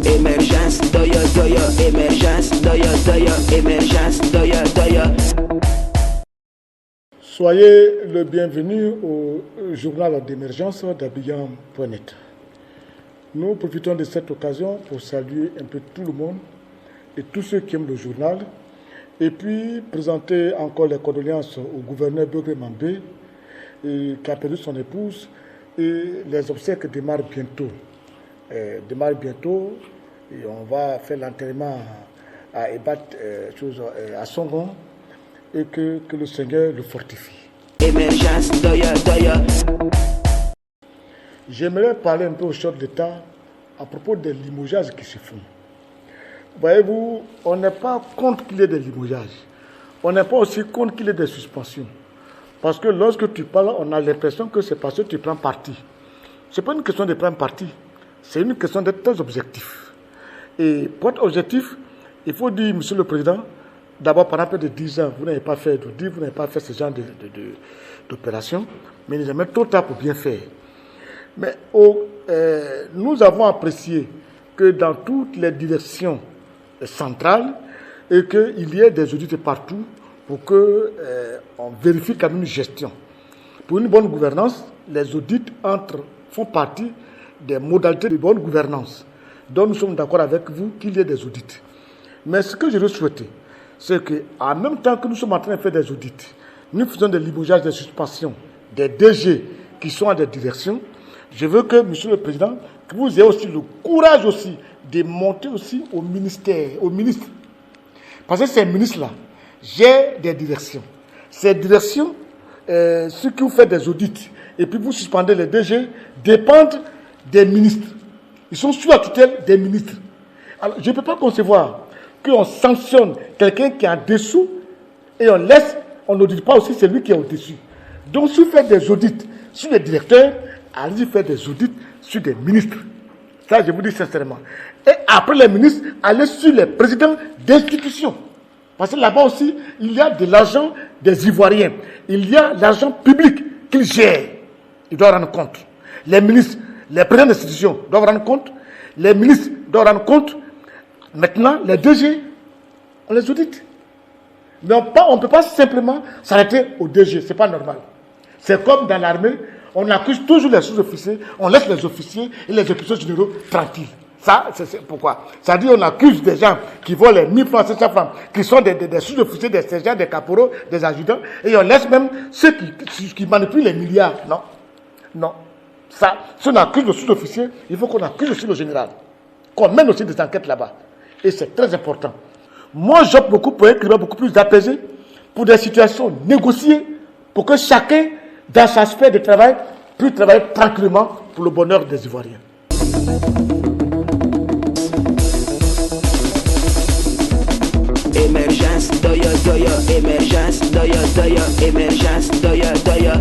Émergence doya doya, émergence doya doya, émergence doya doya. Soyez le bienvenu au journal d'émergence d'Abidjan.net. Nous profitons de cette occasion pour saluer un peu tout le monde et tous ceux qui aiment le journal, et puis présenter encore les condoléances au gouverneur Begré Mambé qui a perdu son épouse, et les obsèques démarrent bientôt. Et on va faire l'enterrement à Ebat, à Songon, et que le Seigneur le fortifie. Émergence doya doya. J'aimerais parler un peu au chef d'État à propos des limogeages qui se font. Voyez-vous, on n'est pas contre qu'il y ait des limogeages. On n'est pas aussi contre qu'il y ait des suspensions. Parce que lorsque tu parles, on a l'impression que c'est parce que tu prends parti. Ce n'est pas une question de prendre parti, c'est une question d'être très objectif. Et pour être objectif, il faut dire, Monsieur le Président, d'abord pendant près de 10 ans, vous n'avez pas fait d'audit, vous n'avez pas fait ce genre d'opération, mais il n'est jamais trop tard pour bien faire. Mais nous avons apprécié que dans toutes les directions centrales, et qu'il y ait des audits partout pour qu'on vérifie quand même une gestion. Pour une bonne gouvernance, les audits font partie des modalités de bonne gouvernance. Donc nous sommes d'accord avec vous qu'il y ait des audits. Mais ce que je veux souhaiter, c'est qu'en même temps que nous sommes en train de faire des audits, nous faisons des limogeages, des suspensions, des DG qui sont à des directions. Je veux que, Monsieur le Président, que vous ayez aussi le courage aussi de monter aussi au ministère, au ministre. Parce que ces ministres-là gèrent des directions. Ces directions, ceux qui vous faites des audits et puis vous suspendez les DG, dépendent des ministres. Ils sont sous la tutelle des ministres. Alors, je ne peux pas concevoir qu'on sanctionne quelqu'un qui est en dessous et on n'audite pas aussi celui qui est au-dessus. Donc, si vous faites des audits sur les directeurs, allez-y faire des audits sur des ministres. Ça, je vous dis sincèrement. Et après les ministres, allez sur les présidents d'institutions. Parce que là-bas aussi, il y a de l'argent des Ivoiriens. Il y a l'argent public qu'ils gèrent. Ils doivent rendre compte. Les ministres, les présidents d'institutions doivent rendre compte. Les ministres doivent rendre compte. Maintenant, les DG, on les audite. Mais on ne peut pas simplement s'arrêter au DG. Ce n'est pas normal. C'est comme dans l'armée, on accuse toujours les sous-officiers, on laisse les officiers et les officiers généraux tranquilles. Ça, c'est pourquoi. Ça dit, on accuse des gens qui volent les 1000 francs, 700 francs, qui sont des sous-officiers, des sergents, des caporaux, des adjudants, et on laisse même ceux qui manipulent les milliards. Non. Ça, si on accuse le sous-officier, il faut qu'on accuse aussi le général. Qu'on mène aussi des enquêtes là-bas. Et c'est très important. Moi, j'opte beaucoup pour un climat beaucoup plus apaisé, pour des situations négociées, pour que chacun, dans sa sphère de travail, puisse travailler tranquillement pour le bonheur des Ivoiriens. Émergence doya doya, émergence doya doya, émergence doya doya.